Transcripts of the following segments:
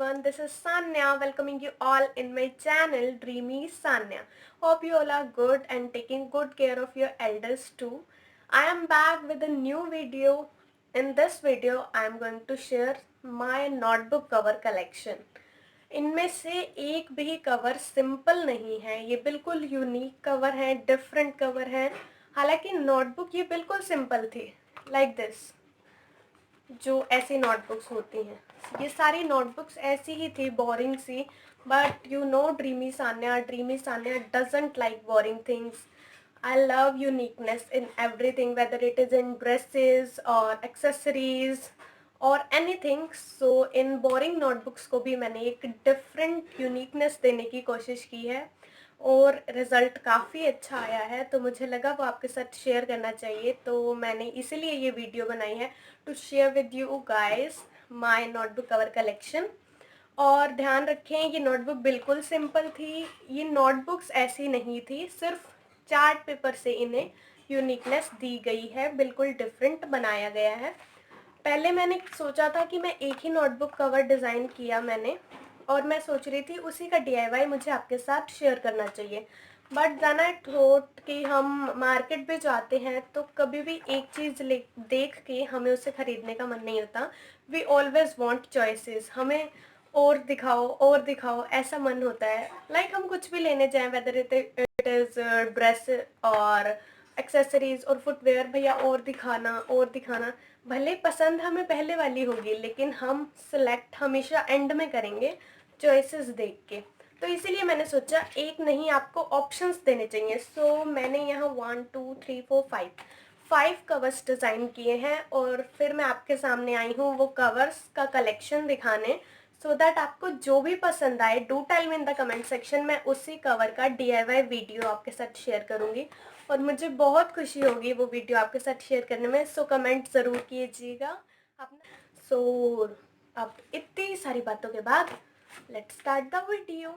everyone, this is Sanya welcoming you all in my channel Dreamy Sanya. Hope you all are good and taking good care of your elders too. I am back with a new video. In this video, I am going to share my notebook cover collection. इनमें से एक भी cover simple नहीं है, ये बिल्कुल unique cover है, different cover है। हालांकि नोटबुक ये बिल्कुल सिंपल थी, लाइक दिस, जो ऐसी नोटबुक्स होती हैं। ये सारी नोटबुक्स ऐसी ही थी, बोरिंग सी, but you know dreamy Sanya doesn't like boring things. I love uniqueness in everything, whether it is in dresses और एक्सेसरीज और एनीथिंग। सो इन बोरिंग नोटबुक्स को भी मैंने एक डिफरेंट यूनिकनेस देने की कोशिश की है और रिज़ल्ट काफ़ी अच्छा आया है, तो मुझे लगा वो आपके साथ शेयर करना चाहिए। तो मैंने इसीलिए ये वीडियो बनाई है, to share with you guys my notebook cover collection. और ध्यान रखें, ये नोटबुक बिल्कुल सिंपल थी। ये नोटबुक्स ऐसी नहीं थी, सिर्फ चार्ट पेपर से इन्हें यूनिकनेस दी गई है, बिल्कुल डिफरेंट बनाया गया है। पहले मैंने सोचा था कि मैं एक ही नोटबुक कवर डिज़ाइन किया मैंने, और मैं सोच रही थी उसी का DIY मुझे आपके साथ शेयर करना चाहिए। बट देन आई थॉट कि हम मार्केट भी जाते हैं तो कभी भी एक चीज़ देख के हमें उसे ख़रीदने का मन नहीं होता। वी ऑलवेज वांट चॉइसेस, हमें और दिखाओ ऐसा मन होता है। लाइक हम कुछ भी लेने जाएं, वेदर इट इज़ ड्रेस और एक्सेसरीज और फुटवेयर, भैया और दिखाना। भले पसंद हमें पहले वाली होगी, लेकिन हम सिलेक्ट हमेशा एंड में करेंगे चॉइसेस देख के। तो इसीलिए मैंने सोचा एक नहीं, आपको ऑप्शंस देने चाहिए। सो मैंने यहाँ 1 2 3 4 5 कवर्स डिज़ाइन किए हैं, और फिर मैं आपके सामने आई हूँ वो कवर्स का कलेक्शन दिखाने, सो दैट आपको जो भी पसंद आए do tell me in the comment section. मैं उसी कवर का DIY वीडियो आपके साथ शेयर करूँगी और मुझे बहुत खुशी होगी वो वीडियो आपके साथ शेयर करने में। सो कमेंट ज़रूर कीजिएगा अपना। सो अब इतनी सारी बातों के बाद लेट्स स्टार्ट द वीडियो।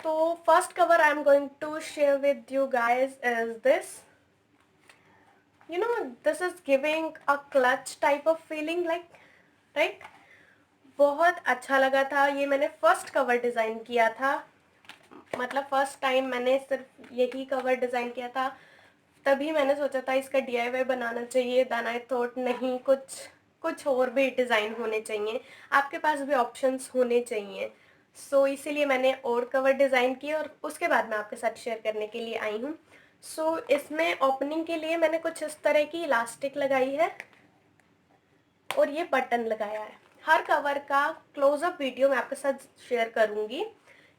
तो first cover I am going to share with you guys is this. You know, this is giving a clutch type of feeling, like, right? बहुत अच्छा लगा था। ये मैंने फर्स्ट कवर डिज़ाइन किया था, मतलब फर्स्ट टाइम मैंने सिर्फ यही कवर डिज़ाइन किया था, तभी मैंने सोचा था इसका DIY बनाना चाहिए। देन आई थॉट नहीं, कुछ और भी डिज़ाइन होने चाहिए, आपके पास भी ऑप्शंस होने चाहिए। सो इसीलिए मैंने और कवर डिज़ाइन किए और उसके बाद मैं आपके साथ शेयर करने के लिए आई हूँ। सो इसमें ओपनिंग के लिए मैंने कुछ इस तरह की इलास्टिक लगाई है और ये बटन लगाया है। हर कवर का क्लोजअप वीडियो मैं आपके साथ शेयर करूँगी।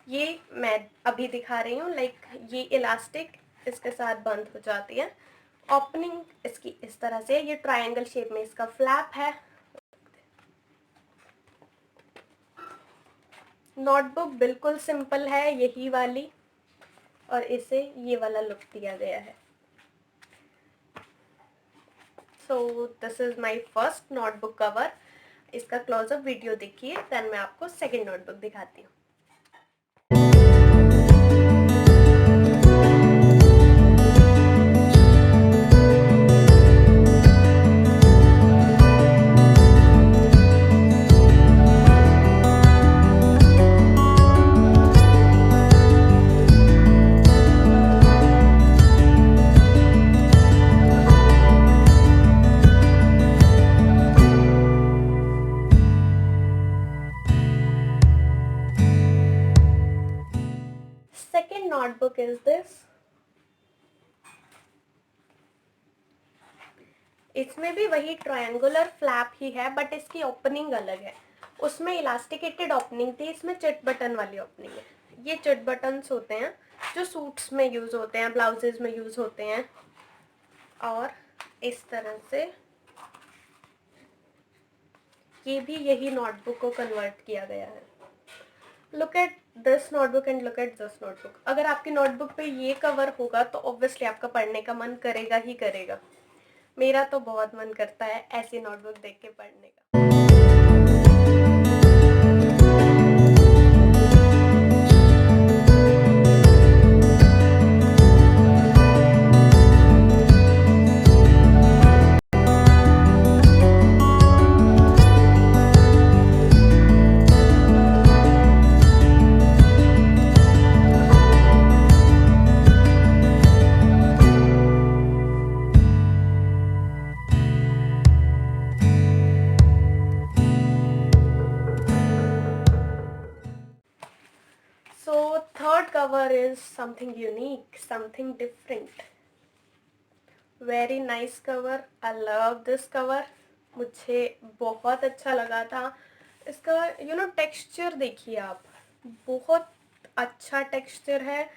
ये मैं अभी दिखा रही हूँ, लाइक ये इलास्टिक इसके साथ बंद हो जाती है। ओपनिंग इसकी इस तरह से, ये ट्रायंगल शेप में इसका फ्लैप है। नोटबुक बिल्कुल सिंपल है, यही वाली, और इसे ये वाला लुक दिया गया है। So this is my first notebook cover. इसका क्लोजअप वीडियो देखिए, देन मैं आपको सेकेंड नोटबुक दिखाती हूँ। Second notebook is this. इसमें भी वही ट्रायंगुलर फ्लैप ही है, बट इसकी ओपनिंग अलग है। उसमें इलास्टिकेटेड ओपनिंग थी, इसमें चिट बटन वाली ओपनिंग है। ये चिट बटन्स होते हैं जो सूट्स में यूज़ होते हैं, ब्लाउजेज में यूज़ होते हैं, और इस तरह से ये भी यही नोटबुक को कन्वर्ट किया गया है। Look at this notebook and look at this notebook. अगर आपकी नोटबुक पे ये कवर होगा तो ऑब्वियसली आपका पढ़ने का मन करेगा ही करेगा। मेरा तो बहुत मन करता है ऐसी नोटबुक देख के पढ़ने का। So third cover is something unique, something different. Very nice cover. I love this cover. मुझे बहुत अच्छा लगा था इसका। टेक्सचर देखिए आप, बहुत अच्छा टेक्सचर है।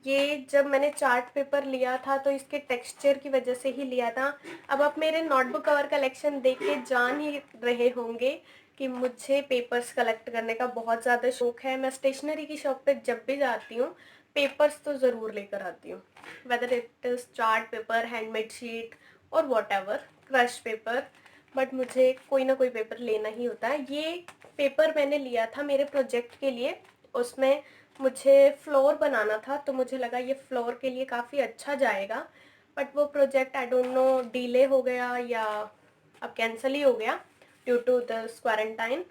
ये जब मैंने चार्ट पेपर लिया था तो इसके टेक्सचर की वजह से ही लिया था। अब आप मेरे नोटबुक कवर कलेक्शन देख के जान ही रहे होंगे कि मुझे पेपर्स कलेक्ट करने का बहुत ज़्यादा शौक है। मैं स्टेशनरी की शॉप पे जब भी जाती हूँ पेपर्स तो ज़रूर लेकर आती हूँ, whether it is chart paper, handmade sheet और whatever, crush paper, but मुझे कोई ना कोई पेपर लेना ही होता है। ये पेपर मैंने लिया था मेरे प्रोजेक्ट के लिए। उसमें मुझे फ्लोर बनाना था तो मुझे लगा ये फ्लोर के लिए काफ़ी अच्छा जाएगा, बट वो project I don't know delay हो गया या अब कैंसिल ही हो गया ड्यू टू दिस क्वारंटाइन।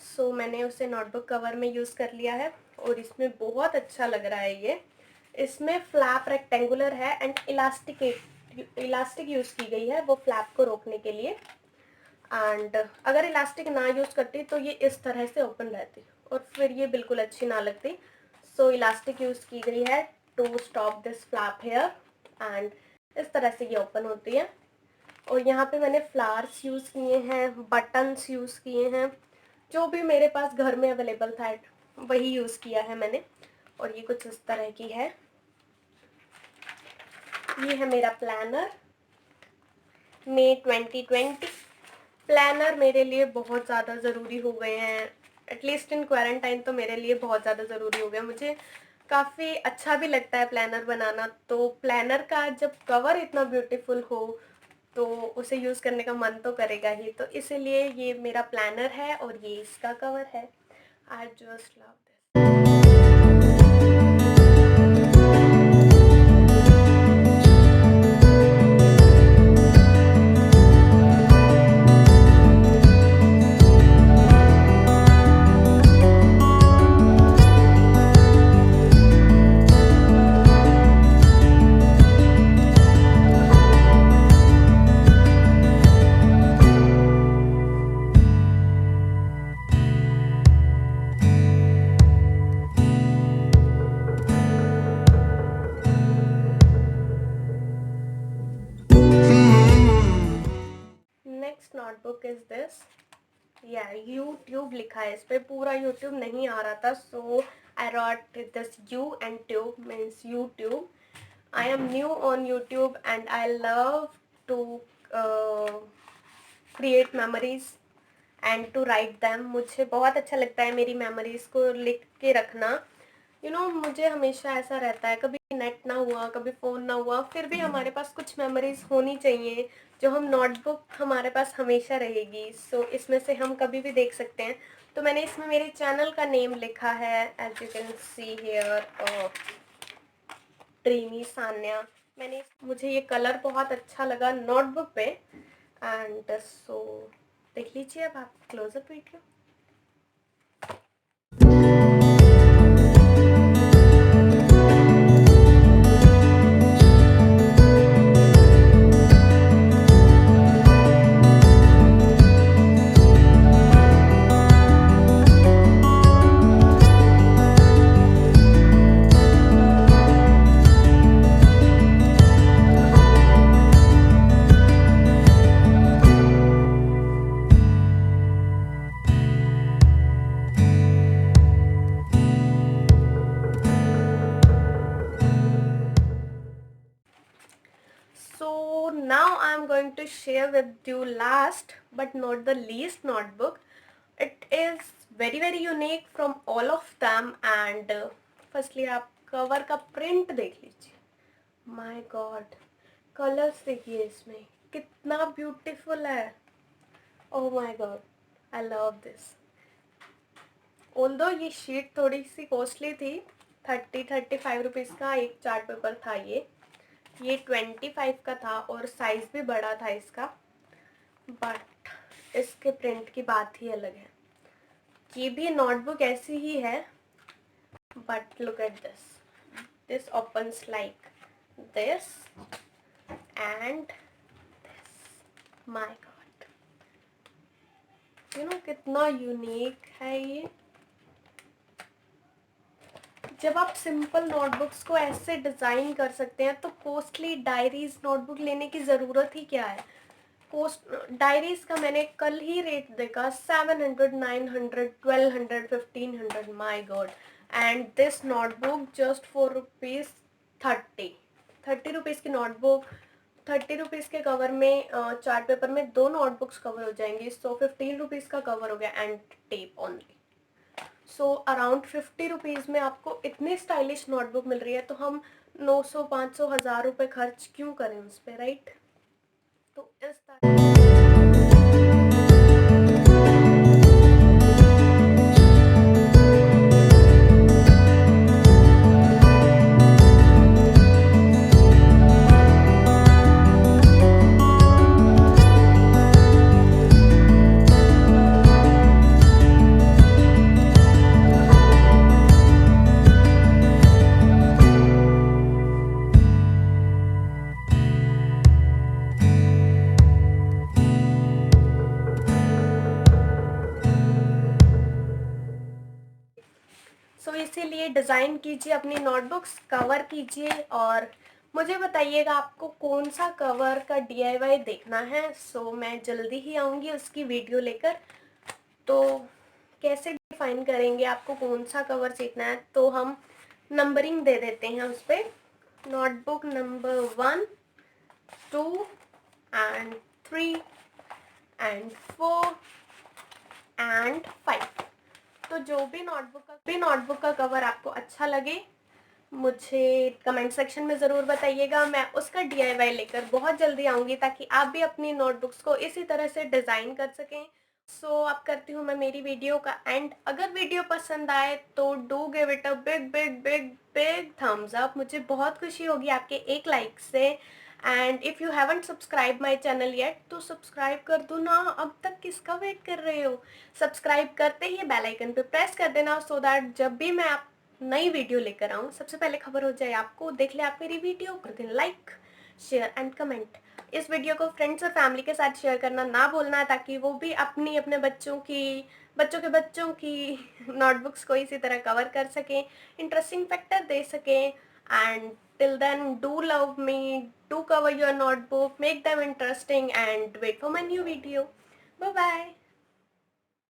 सो मैंने उसे नोटबुक कवर में यूज़ कर लिया है और इसमें बहुत अच्छा लग रहा है ये। इसमें फ्लैप रेक्टेंगुलर है एंड इलास्टिक यूज़ की गई है वो फ्लैप को रोकने के लिए। एंड अगर इलास्टिक ना यूज़ करती तो ये इस तरह से ओपन रहती और फिर ये बिल्कुल अच्छी ना लगती। सो इलास्टिक यूज़ की गई है to stop this flap here and इस तरह से ये ओपन होती है। और यहाँ पे मैंने फ्लावर्स यूज़ किए हैं, बटन्स यूज़ किए हैं, जो भी मेरे पास घर में अवेलेबल था वही यूज़ किया है मैंने। और ये कुछ इस तरह की है। ये है मेरा प्लानर मई 2020। प्लानर मेरे लिए बहुत ज़्यादा ज़रूरी हो गए हैं, एटलीस्ट इन क्वारंटाइन तो मेरे लिए बहुत ज़्यादा ज़रूरी हो गया। मुझे काफ़ी अच्छा भी लगता है प्लानर बनाना, तो प्लानर का जब कवर इतना ब्यूटीफुल हो तो उसे यूज़ करने का मन तो करेगा ही। तो इसीलिए ये मेरा प्लानर है और ये इसका कवर है। I just love this. Next notebook is this. या यूट्यूब लिखा है इस पे, पूरा यूट्यूब नहीं आ रहा था, so I wrote this you and tube means YouTube. I am new on YouTube and I love to create memories and to write them. मुझे बहुत अच्छा लगता है मेरी मेमोरीज को लिख के रखना। मुझे हमेशा ऐसा रहता है, कभी नेट ना हुआ, कभी फ़ोन ना हुआ, फिर भी हमारे पास कुछ मेमोरीज होनी चाहिए जो हम नोटबुक हमारे पास हमेशा रहेगी। सो इसमें से हम कभी भी देख सकते हैं। तो मैंने इसमें मेरे चैनल का नेम लिखा है, as you can see here, dreamy Sanya. मुझे ये कलर बहुत अच्छा लगा नोटबुक पे एंड सो देख लीजिए अब आप closeup video. So now I'm going to share with you last but not the least notebook. It is very unique from all of them and firstly आप कवर का प्रिंट देख लीजिए। My God, colours देखिए इसमें कितना beautiful है। Oh my God, I love this. Although ये sheet थोड़ी सी कॉस्टली थी, 35 रुपीज़ का एक चार्ट पेपर था ये 25 का था और साइज़ भी बड़ा था इसका, बट इसके प्रिंट की बात ही अलग है। ये भी नोटबुक ऐसी ही है, but look at this opens like this and this. My God, कितना यूनिक है ये। जब आप सिंपल नोटबुक्स को ऐसे डिज़ाइन कर सकते हैं तो कॉस्टली डायरीज नोटबुक लेने की ज़रूरत ही क्या है। कोस्ट डायरीज का मैंने कल ही रेट देखा, 700, 900, 1200, 1500, माई God. And this notebook just for rupees 30 rupees की नोटबुक, 30 रुपीज़ के कवर में चार्ट पेपर में 2 नोटबुक्स कवर हो जाएंगी, सो 15 रुपीज़ का कवर हो गया and tape only. So around 50 rupees में आपको इतनी स्टाइलिश नोटबुक मिल रही है, तो हम 900, 500, 1000 रुपये खर्च क्यों करें उस पर, राइट। तो इस तरह इसीलिए डिज़ाइन कीजिए अपनी नोटबुक्स, कवर कीजिए और मुझे बताइएगा आपको कौन सा कवर का डीआईवाई देखना है। मैं जल्दी ही आऊँगी उसकी वीडियो लेकर। तो कैसे डिफाइन करेंगे आपको कौन सा कवर सीखना है, तो हम नंबरिंग दे देते हैं उस पर। Notebook number 1, 2 and 3 and 4 and 5। तो जो भी नोटबुक का कवर आपको अच्छा लगे मुझे कमेंट सेक्शन में ज़रूर बताइएगा। मैं उसका डीआईवाई लेकर बहुत जल्दी आऊँगी ताकि आप भी अपनी नोटबुक्स को इसी तरह से डिज़ाइन कर सकें। अब करती हूँ मैं मेरी वीडियो का एंड। अगर वीडियो पसंद आए तो do give it a big big big big thumbs up. मुझे बहुत खुशी होगी आपके एक लाइक से। And if you haven't subscribe my channel yet तो सब्सक्राइब कर दो ना, अब तक किसका वेट कर रहे हो। सब्सक्राइब करते ही बेल आइकन पे प्रेस कर देना सो दैट जब भी मैं आप नई वीडियो लेकर आऊँ सबसे पहले खबर हो जाए आपको। देख ले आप मेरी वीडियो, कर देना लाइक, शेयर एंड कमेंट। इस वीडियो को फ्रेंड्स और फैमिली के साथ शेयर करना ना भूलना ताकि वो भी अपने बच्चों की नोटबुक्स को इसी तरह कवर कर सकें, इंटरेस्टिंग फैक्टर दे सकें। And till then do love me, do cover your notebook, make them interesting and wait for my new video. Bye bye.